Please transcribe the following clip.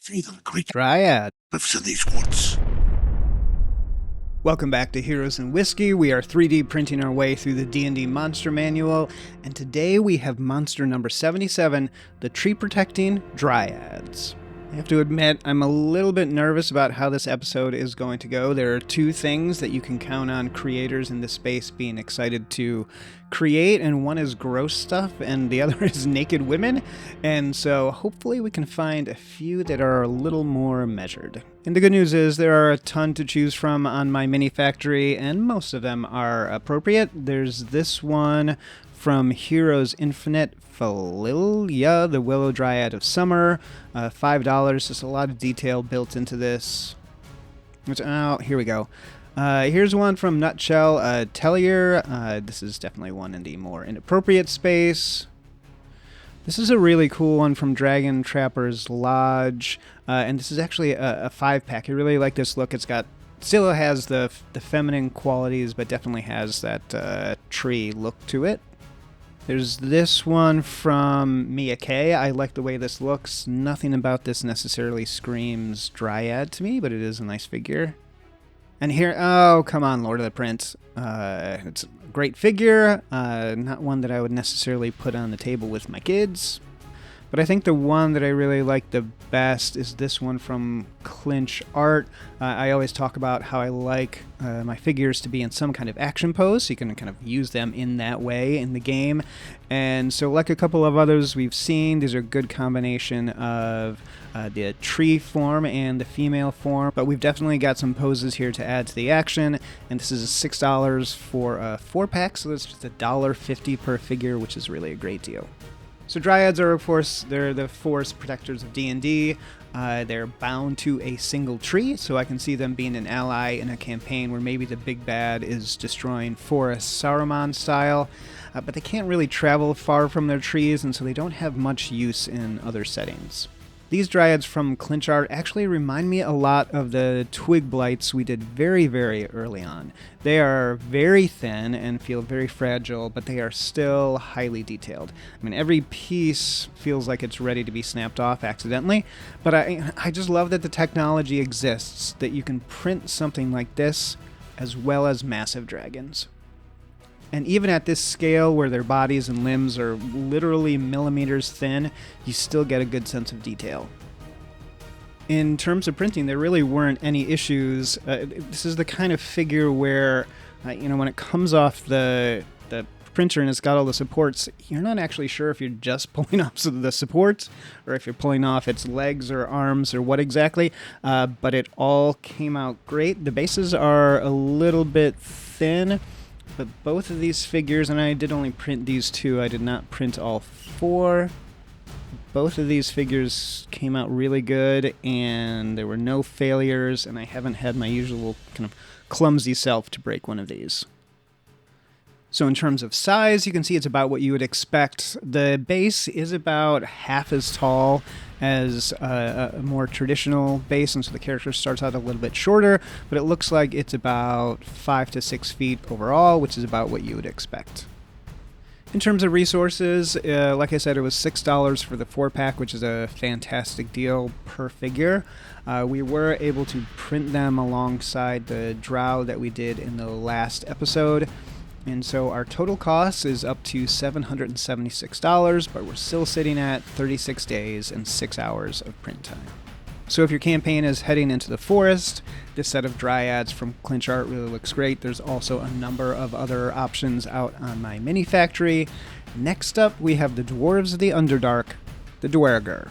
Feed them great Dryad. lives in these woods. Welcome back to Heroes and Whiskey. We are 3D printing our way through the D&D Monster Manual, and today we have monster number 77, the tree-protecting Dryads. I have to admit, I'm a little bit nervous about how this episode is going to go. There are two things that you can count on creators in this space being excited to create, and one is gross stuff, and the other is naked women, and so hopefully we can find a few that are a little more measured. And the good news is there are a ton to choose from on my mini factory, and most of them are appropriate. There's this one from Heroes Infinite, Phalilia, the Willow Dryad of Summer, $5. There's a lot of detail built into this. Oh, here we go. Here's one from Nutshell, Tellier. This is definitely one in the more inappropriate space. This is a really cool one from Dragon Trapper's Lodge, and this is actually a 5-pack. I really like this look. It's got still has the feminine qualities, but definitely has that tree look to it. There's this one from Mia K. I like the way this looks. Nothing about this necessarily screams Dryad to me, but it is a nice figure. And here, oh, come on, Lord of the Prince. It's a great figure, not one that I would necessarily put on the table with my kids. But I think the one that I really like the best is this one from Clynche Art. I always talk about how I like my figures to be in some kind of action pose, so you can kind of use them in that way in the game. And so like a couple of others we've seen, these are a good combination of the tree form and the female form. But we've definitely got some poses here to add to the action. And this is $6 for a 4-pack, so that's just $1.50 per figure, which is really a great deal. So Dryads are, of course, they're the forest protectors of D&D. They're bound to a single tree, so I can see them being an ally in a campaign where maybe the big bad is destroying forests Saruman style, but they can't really travel far from their trees, and so they don't have much use in other settings. These Dryads from Clynche Art actually remind me a lot of the twig blights we did very, very early on. They are very thin and feel very fragile, but they are still highly detailed. I mean, every piece feels like it's ready to be snapped off accidentally, but I just love that the technology exists, that you can print something like this as well as massive dragons. And even at this scale where their bodies and limbs are literally millimeters thin, you still get a good sense of detail. In terms of printing, there really weren't any issues. This is the kind of figure where, when it comes off the printer and it's got all the supports, you're not actually sure if you're just pulling off the supports or if you're pulling off its legs or arms or what exactly, but it all came out great. The bases are a little bit thin, but both of these figures, and I did only print these two, I did not print all 4. Both of these figures came out really good, and there were no failures, and I haven't had my usual kind of clumsy self to break one of these. So in terms of size, you can see it's about what you would expect. The base is about half as tall as a more traditional base, and so the character starts out a little bit shorter, but it looks like it's about 5 to 6 feet overall, which is about what you would expect. In terms of resources, like I said, it was $6 for the 4-pack, which is a fantastic deal per figure. We were able to print them alongside the drow that we did in the last episode. And so our total cost is up to $776, but we're still sitting at 36 days and 6 hours of print time. So if your campaign is heading into the forest, this set of Dryads from Clynche Art really looks great. There's also a number of other options out on my mini factory. Next up, we have the Dwarves of the Underdark, the Dwerger.